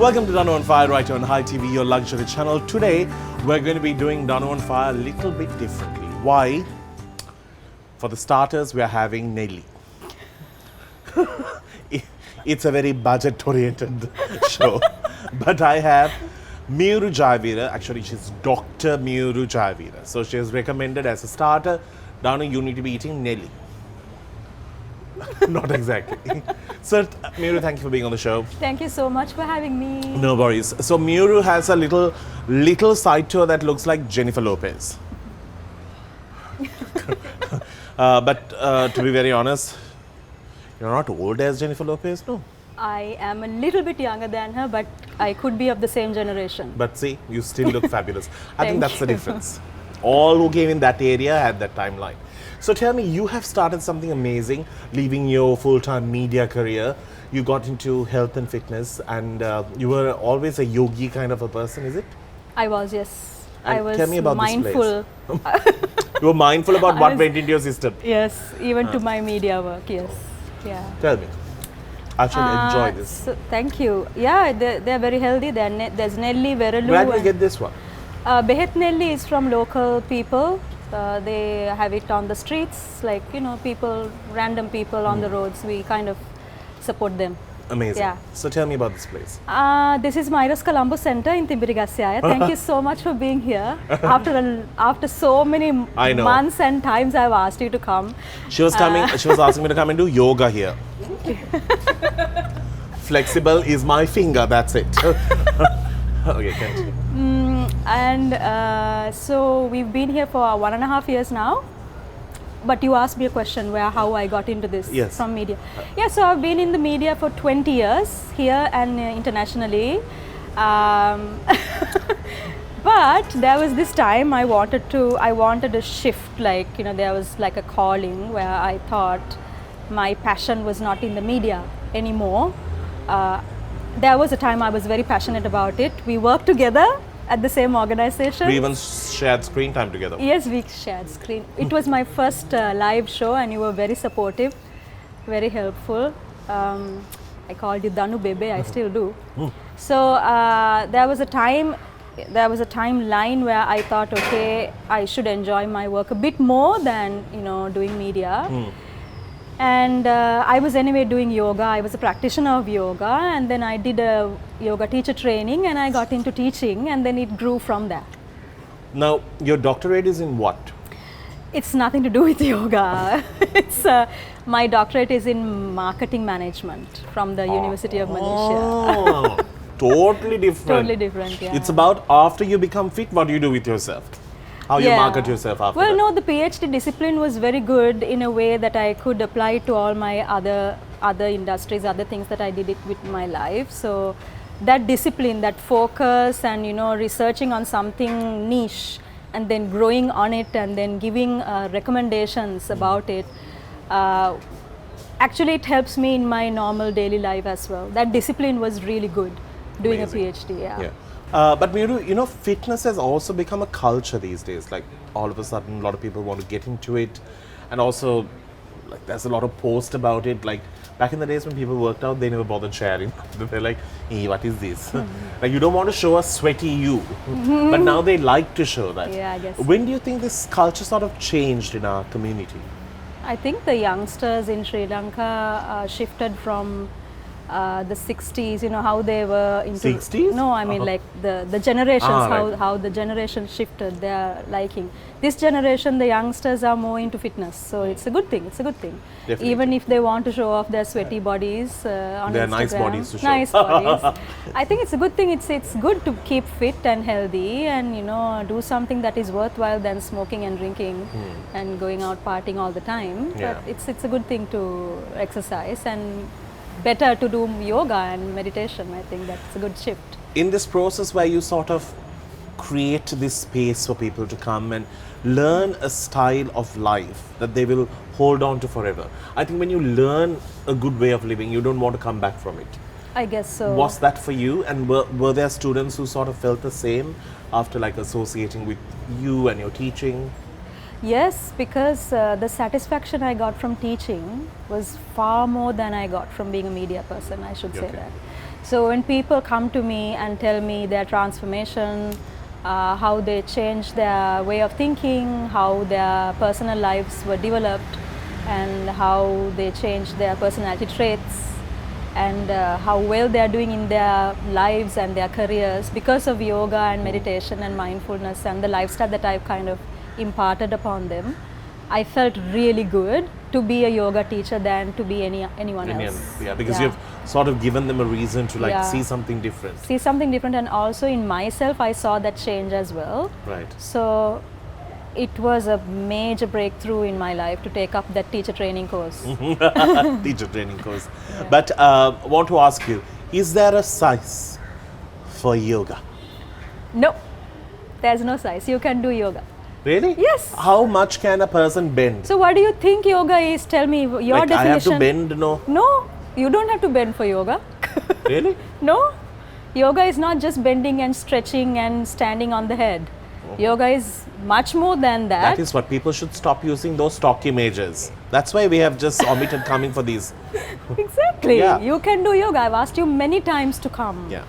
Welcome to Danu on Fire right on Hi TV, your luxury channel. Today, we're going to be doing Danu on Fire a little bit differently. Why? For the starters, we are having Nelly. It's a very budget-oriented show. But I have Miuru Jayaweera. Actually, she's Dr. Miuru Jayaweera. So she is recommended as a starter. Danu, you need to be eating Nelly. Not exactly. So, Miuru, thank you for being on the show. Thank you so much for having me. No worries. So, Miuru has a little side to her that looks like Jennifer Lopez. But to be very honest, you're not old as Jennifer Lopez, no? I am a little bit younger than her, but I could be of the same generation. But see, you still look fabulous. I think Thank that's the you. difference. All who came in that area had that timeline. So tell me, you have started something amazing, leaving your full-time media career. You got into health and fitness, and you were always a yogi kind of a person, is it? I was, yes. And I was tell me about mindful. this place. You were mindful about what went into your system. Yes, even to my media work, yes. Yeah. Tell me. I should enjoy this. So, thank you. Yeah, they're very healthy. There's Nelly, Veralu. Where did you get this one? Behet Nelly is from local people. They have it on the streets, like, you know, people, random people on the roads. We kind of support them. Amazing. Yeah. So tell me about this place. This is Myros Colombo Center in Timbirigasyaya. Thank you so much for being here. After so many I know. months and times I've asked you to come. She was coming. She was asking me to come and do yoga here. Flexible is my finger. That's it. Okay, continue. So we've been here for 1.5 years now. But you asked me a question how I got into this from media. Yeah, so I've been in the media for 20 years here and internationally. But there was this time I wanted a shift, like, you know, there was like a calling where I thought my passion was not in the media anymore. There was a time I was very passionate about it. We worked together at the same organization. We even shared screen time together. Yes, we shared screen. It was my first live show and you were very supportive, very helpful. I called you Danu Bebe, I still do. So there was a timeline where I thought, okay, I should enjoy my work a bit more than, you know, doing media. And I was anyway doing yoga. I was a practitioner of yoga, and then I did a yoga teacher training and I got into teaching, and then it grew from there. Now, your doctorate is in what? It's nothing to do with yoga. It's my doctorate is in marketing management from the University of Malaysia. Totally different. Totally different, yeah. It's about after you become fit, what do you do with yourself? How you market yourself after that? Well, no, the PhD discipline was very good in a way that I could apply to all my other industries, other things that I did it with my life. So that discipline, that focus, and, you know, researching on something niche and then growing on it and then giving recommendations about it, actually it helps me in my normal daily life as well. That discipline was really good doing a PhD. Yeah. But Miuru, you know, fitness has also become a culture these days. Like, all of a sudden, a lot of people want to get into it, and also, like, there's a lot of posts about it. Like, back in the days when people worked out, they never bothered sharing. They're like, hey, what is this? Like, you don't want to show a sweaty you, but now they like to show that. Yeah, I guess. When do you think this culture sort of changed in our community? I think the youngsters in Sri Lanka shifted from the 60s, you know, how they were into 60s? No, I mean like the generations, how the generation shifted their liking. This generation, the youngsters are more into fitness, so it's a good thing. It's a good thing. Definitely. Even if they want to show off their sweaty bodies on They're Instagram. nice bodies to show. Nice bodies. I think it's a good thing. It's good to keep fit and healthy, and, you know, do something that is worthwhile than smoking and drinking and going out partying all the time. Yeah. But it's a good thing to exercise, and better to do yoga and meditation. I think that's a good shift. In this process where you sort of create this space for people to come and learn a style of life that they will hold on to forever, I think when you learn a good way of living, you don't want to come back from it. I guess so. Was that for you? And were there students who sort of felt the same after, like, associating with you and your teaching? Yes, because the satisfaction I got from teaching was far more than I got from being a media person, I should say that. So when people come to me and tell me their transformation, how they changed their way of thinking, how their personal lives were developed, and how they changed their personality traits, and how well they are doing in their lives and their careers because of yoga and meditation and mindfulness and the lifestyle that I've kind of imparted upon them, I felt really good to be a yoga teacher than to be anyone else. Yeah, because you've sort of given them a reason to like see something different. See something different, and also in myself I saw that change as well. Right. So it was a major breakthrough in my life to take up that teacher training course. Teacher training course. But want to ask you, is there a size for yoga? No, there's no size. You can do yoga. Really? Yes. How much can a person bend? So what do you think yoga is? Tell me your like definition. I have to bend, no? No, you don't have to bend for yoga. Really? No. Yoga is not just bending and stretching and standing on the head. Yoga is much more than that. That is what people should stop using those stock images. That's why we have just omitted coming for these. Exactly. Yeah. You can do yoga. I've asked you many times to come. Yeah.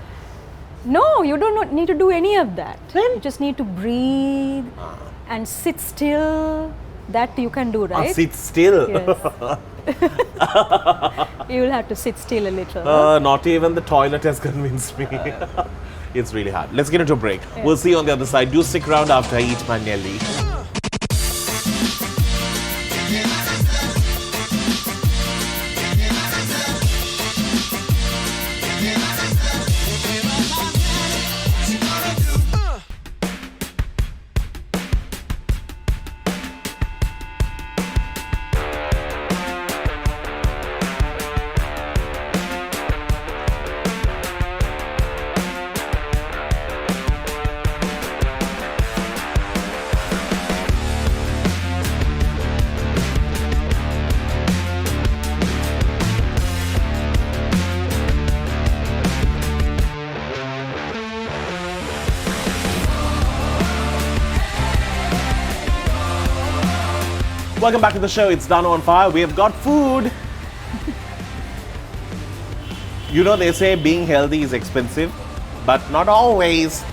No, you don't need to do any of that. You just need to breathe and sit still. That you can do, right? Sit still. Yes. You will have to sit still a little. Not even the toilet has convinced me. It's really hard. Let's get into a break. We'll see you on the other side. Do stick around after I eat my Nelly. Welcome back to the show. It's Danu on Fire. We have got food. You know, they say being healthy is expensive, but not always.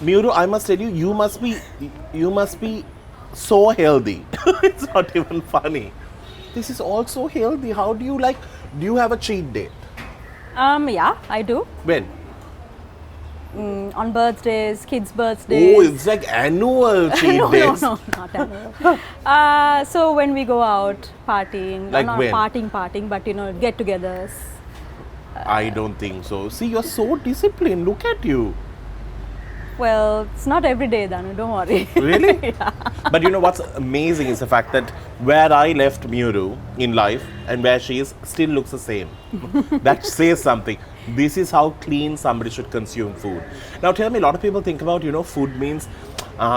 Miuru, I must tell you, you must be so healthy. It's not even funny. This is all so healthy. How do you do you have a cheat day? Yeah, I do. When? On birthdays, kids' birthdays. Oh, it's like annual cheat days. No, not annual. So when we go out partying, Like not when? partying, but get-togethers. I don't think so. See, you're so disciplined. Look at you. Well, it's not every day, Danu, don't worry. Really? Yeah. But you know what's amazing is the fact that where I left Miuru in life and where she is still looks the same. That says something. This is how clean somebody should consume food. Now tell me, a lot of people think about, food means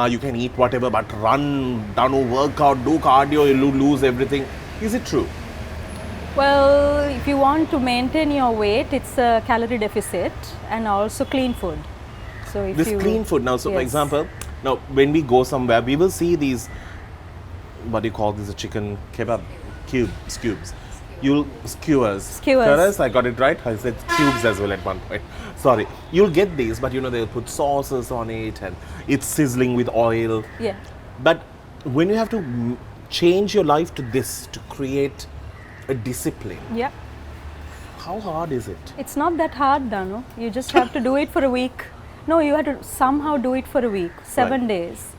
you can eat whatever, but run, work out, do cardio, you'll lose everything. Is it true? Well, if you want to maintain your weight, it's a calorie deficit and also clean food. So if This you, clean food. Now, so for Yes. example, now when we go somewhere, we will see these, what do you call these, a chicken kebab cubes. You'll skewers. I got it right. I said cubes as well at one point. Sorry. You'll get these, but they'll put sauces on it and it's sizzling with oil. Yeah. But when you have to change your life to this to create a discipline, Yeah. how hard is it? It's not that hard, Danu. You just have to do it for a week. No, you have to somehow do it for a week, 7 Right. days.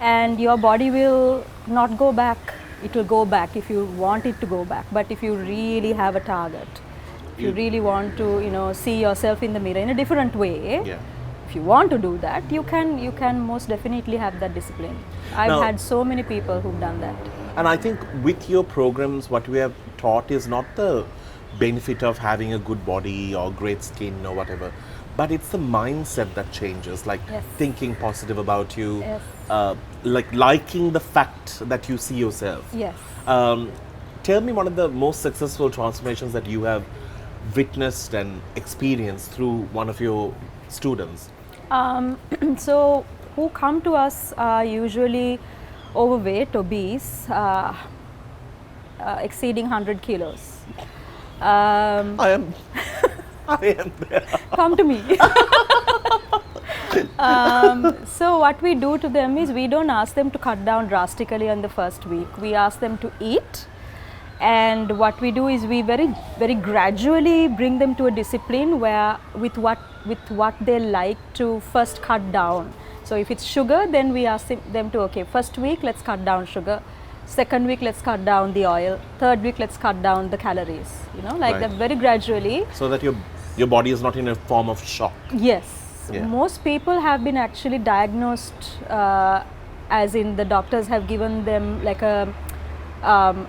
And your body will not go back. It will go back if you want it to go back. But if you really have a target, if you really want to, see yourself in the mirror in a different way, Yeah. if you want to do that, you can most definitely have that discipline. I've Now- had so many people who've done that. And I think with your programs, what we have taught is not the benefit of having a good body or great skin or whatever, but it's the mindset that changes, like Yes. thinking positive about you, Yes. like liking the fact that you see yourself. Yes. Tell me one of the most successful transformations that you have witnessed and experienced through one of your students. So who come to us are usually overweight, obese, exceeding 100 kilos. I am there. Come to me. So what we do to them is we don't ask them to cut down drastically on the first week. We ask them to eat, and what we do is we very gradually bring them to a discipline where with what they like to first cut down. So if it's sugar, then we ask them to, okay, first week let's cut down sugar, second week let's cut down the oil, third week let's cut down the calories, like Right. that, very gradually. So that your body is not in a form of shock. Yes. Yeah. Most people have been actually diagnosed, as in the doctors have given them like a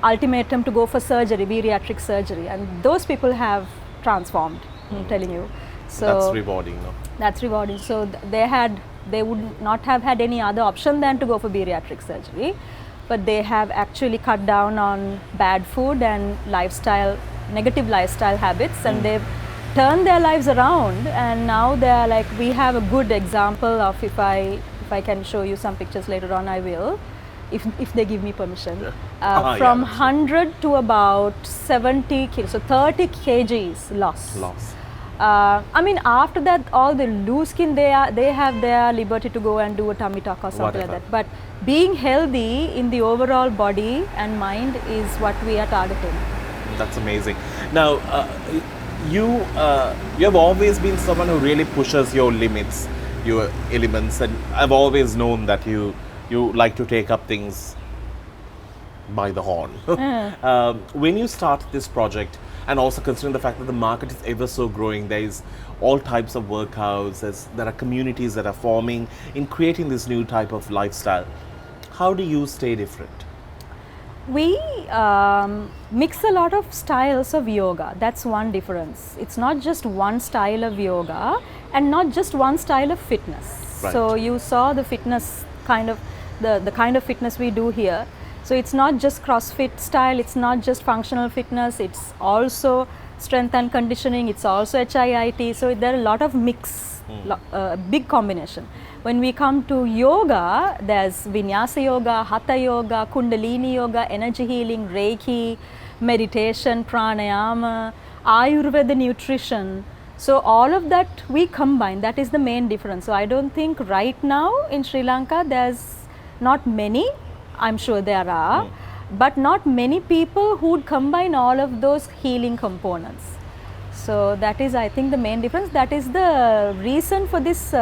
ultimatum to go for surgery, bariatric surgery, and those people have transformed, I'm telling you. So That's rewarding, no? that's rewarding. So they would not have had any other option than to go for bariatric surgery, but they have actually cut down on bad food and negative lifestyle habits, and they've turned their lives around, and now they're like, we have a good example of, if I can show you some pictures later on, I will, if they give me permission. From 100 to about 70 kilos, so 30 kgs loss. I mean, after that, all the loose skin, they have their liberty to go and do a tummy tuck or something like that. But being healthy in the overall body and mind is what we are targeting. That's amazing. Now, you have always been someone who really pushes your limits, your elements, and I've always known that you like to take up things by the horn. When you start this project, and also considering the fact that the market is ever so growing, there is all types of workouts, there are communities that are forming in creating this new type of lifestyle. How do you stay different? We mix a lot of styles of yoga. That's one difference. It's not just one style of yoga and not just one style of fitness. Right. So you saw the fitness kind of, the kind of fitness we do here. So it's not just CrossFit style, it's not just functional fitness, it's also strength and conditioning, it's also HIIT. So there are a lot of mix, big combination. When we come to yoga, there's Vinyasa yoga, Hatha yoga, Kundalini yoga, energy healing, Reiki, meditation, pranayama, Ayurveda nutrition. So all of that we combine, that is the main difference. So I don't think right now in Sri Lanka there's not many, I'm sure there are, but not many people who would combine all of those healing components. So that is, I think, the main difference. That is the reason for this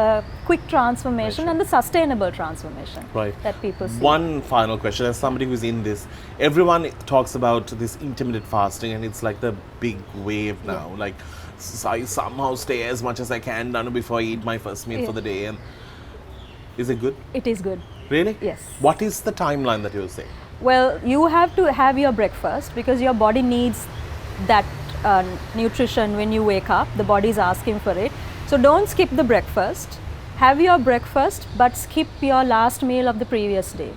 quick transformation and the sustainable transformation that people see. One final question, as somebody who's in this, everyone talks about this intermittent fasting, and it's like the big wave now. Like, I somehow stay as much as I can Danu, before I eat my first meal for the day. And is it good? It is good. Really? Yes. What is the timeline that you'll say? Well, you have to have your breakfast because your body needs that nutrition when you wake up. The body is asking for it. So don't skip the breakfast. Have your breakfast, but skip your last meal of the previous day.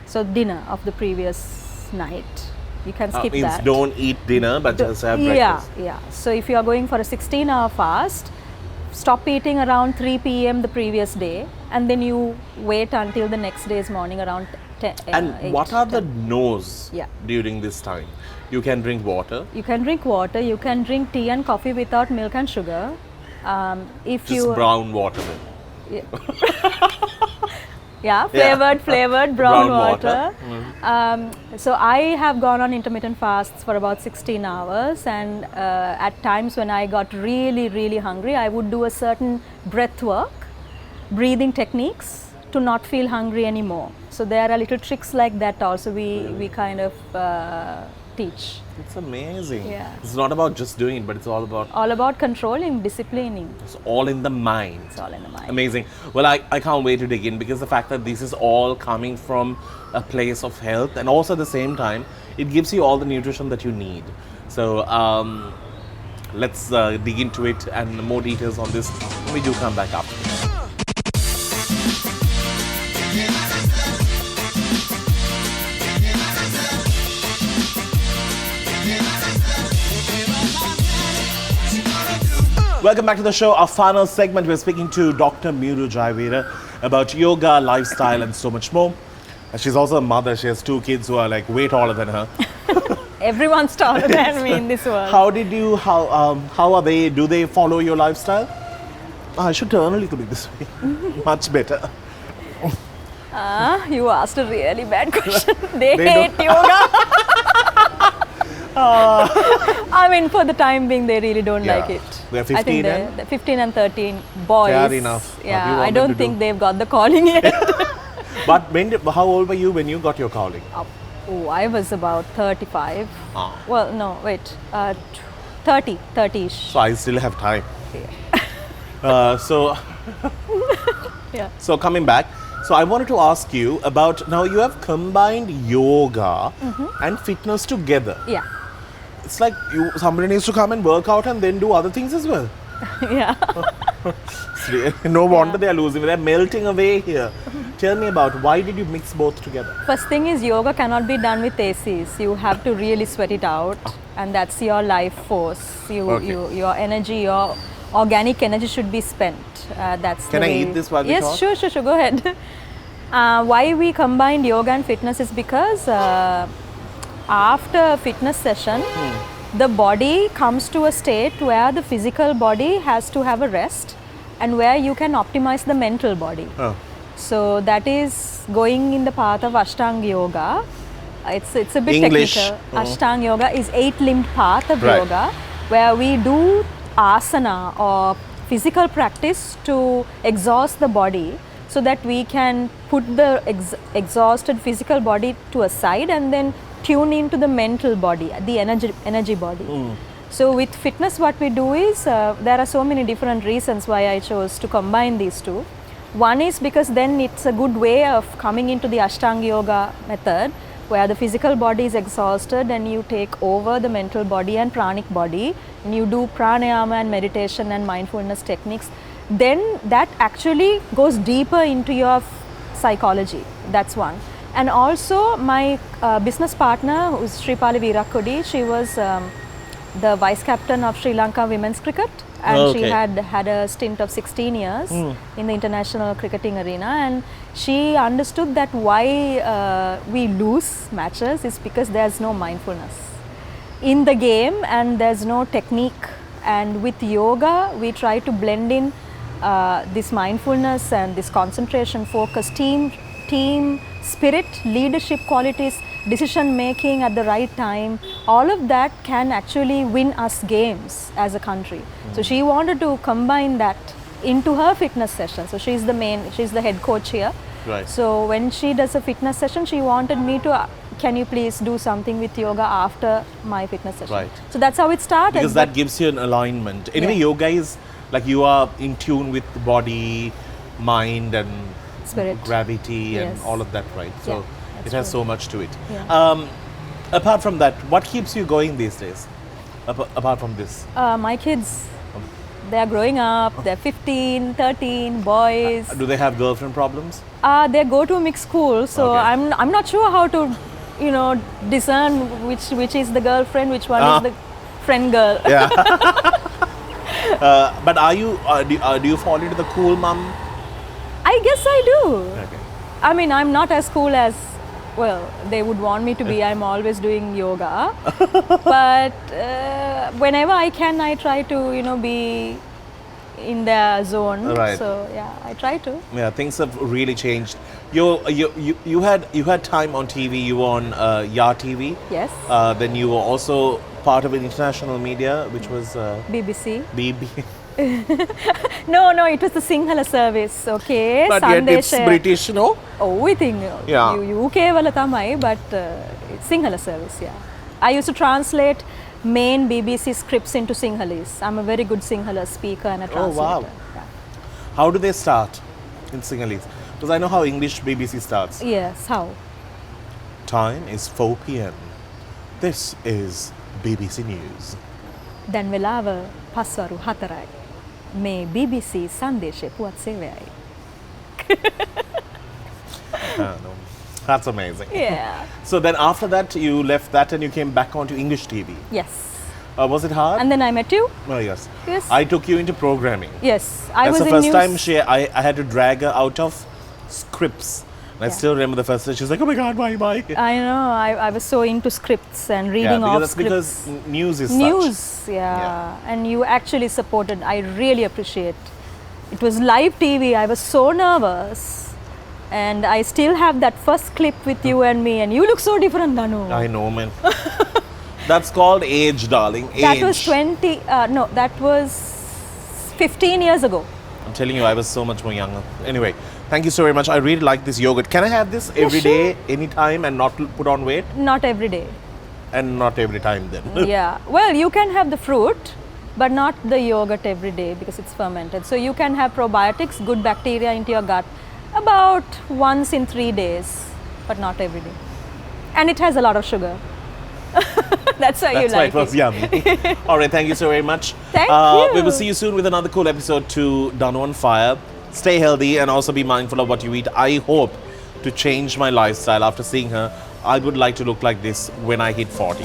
So dinner of the previous night. You can skip Means that. don't eat dinner, but just have breakfast. Yeah. So if you are going for a 16-hour fast, stop eating around 3 p.m. the previous day, and then you wait until the next day's morning around 10. And 8, what are 10. the no's Yeah. during this time? You can drink water. You can drink water. You can drink tea and coffee without milk and sugar. If Just you brown water then. flavored brown water. Mm. So I have gone on intermittent fasts for about 16 hours, and at times when I got really hungry, I would do a certain breath work, breathing techniques to not feel hungry anymore. So there are little tricks like that also we kind of teach. It's amazing. Yeah. It's not about just doing it, but it's all about Controlling, disciplining. It's all in the mind. It's all in the mind. Amazing. Well, I can't wait to dig in, because the fact that this is all coming from a place of health, and also at the same time, it gives you all the nutrition that you need. So let's dig into it and more details on this when we do come back after this. Welcome back to the show. Our final segment, we're speaking to Dr. Miuru Jayaweera about yoga, lifestyle, and so much more. She's also a mother. She has 2 kids who are like way taller than her. Everyone's taller than me in this world. How are they? Do they follow your lifestyle? I should turn a little bit this way. Much better. You asked a really bad question. They They hate yoga. I mean, for the time being, they really don't Yeah. like it. They're I 15 think they're 15 and 13 boys. Fair enough. What do you Yeah, want I them don't to think do? they've got the calling yet. But how old were you when you got your calling? Oh, I was about 35. Ah. Well, no, wait, 30-ish. So I still have time. So Yeah. So coming back, so I wanted to ask you about, now you have combined yoga and fitness together. Yeah. It's like somebody needs to come and work out and then do other things as well. Yeah. No wonder they are losing. They're melting away here. Tell me about, why did you mix both together? First thing is, yoga cannot be done with ACs. You have to really sweat it out, and that's your life force. Your energy, your organic energy should be spent. That's Can I eat this while we Yes, talk? sure. Go ahead. Why we combined yoga and fitness is because after a fitness session, the body comes to a state where the physical body has to have a rest, and where you can optimize the mental body. Oh. So that is going in the path of Ashtanga Yoga. It's a bit English. technical. Ashtanga Yoga is 8-limbed path of Right. yoga, where we do asana or physical practice to exhaust the body, so that we can put the exhausted physical body to a side and then tune into the mental body, the energy body. So with fitness, what we do is, there are so many different reasons why I chose to combine these two. One is because then it's a good way of coming into the Ashtanga Yoga method, where the physical body is exhausted and you take over the mental body and pranic body, and you do pranayama and meditation and mindfulness techniques. Then that actually goes deeper into your psychology. That's one. And also my business partner, who's Shripali Veerakudi, she was the vice captain of Sri Lanka women's cricket, and she had a stint of 16 years in the international cricketing arena, and she understood that why we lose matches is because there's no mindfulness in the game and there's no technique. And with yoga, we try to blend in this mindfulness and this concentration, focus, team spirit, leadership qualities, decision making at the right time. All of that can actually win us games as a country. So she wanted to combine that into her fitness session. So she's the head coach here. Right. So when she does a fitness session, she wanted me to, can you please do something with yoga after my fitness session? Right. So that's how it started. Because that gives you an alignment. Anyway, Yeah. yoga is like you are in tune with the body, mind and Spirit. gravity and Yes. all of that, right? So Yeah, it that's has true. so much to it. Yeah. Apart from that, what keeps you going these days? Apart from this? My kids, they are growing up, they're 15, 13, boys. Do they have girlfriend problems? They go to a mixed school, so Okay. I'm not sure how to, discern which is the girlfriend, which one is the friend girl. Yeah. But do you fall into the cool mom? I guess I do. Okay. I mean, I'm not as cool as, well, they would want me to be. I'm always doing yoga. But whenever I can, I try to, be in the zone. Right. So, yeah, I try to. Yeah, things have really changed. You had time on TV. You were on Ya TV. Yes. Then you were also part of an international media, which was BBC. BB. No, it was the Sinhala service, okay? But yet it's British, no? Oh, we think Yeah. UK wala tamai, but it's Sinhala service, yeah. I used to translate main BBC scripts into Sinhalese. I'm a very good Sinhala speaker and a translator. wow. Yeah. How do they start in Sinhalese? Because I know how English BBC starts. Yes, how? Time is 4 p.m. This is BBC News. දැන් වෙලාව පස්වරු 4යි. මේ BBC සංදේශය පුවත් සේවයයි. No. That's amazing. Yeah. So then after that, you left that and you came back onto English TV. Yes. Was it hard? And then I met you? Oh, yes. Yes. I took you into programming. Yes. I That's was the in first news. time I had to drag her out of scripts And I still remember the first day, she was like, oh my God, why? I know. I was so into scripts and reading off that's scripts. because news is News, such. yeah. And you actually supported. I really appreciate. It was live TV. I was so nervous. And I still have that first clip with you and me. And you look so different, Danu. I know, man. That's called age, darling. Age. That was 20, no, that was 15 years ago. I'm telling you, I was so much more younger. Anyway, thank you so very much. I really like this yogurt. Can I have this every day, anytime, and not put on weight? Not every day. And not every time then. Yeah. Well, you can have the fruit, but not the yogurt every day because it's fermented. So you can have probiotics, good bacteria into your gut about once in 3 days, but not every day. And it has a lot of sugar. That's why you like it was yummy. All right, thank you so very much. Thank you. We will see you soon with another cool episode to Danu on Fire. Stay healthy and also be mindful of what you eat. I hope to change my lifestyle after seeing her. I would like to look like this when I hit 40.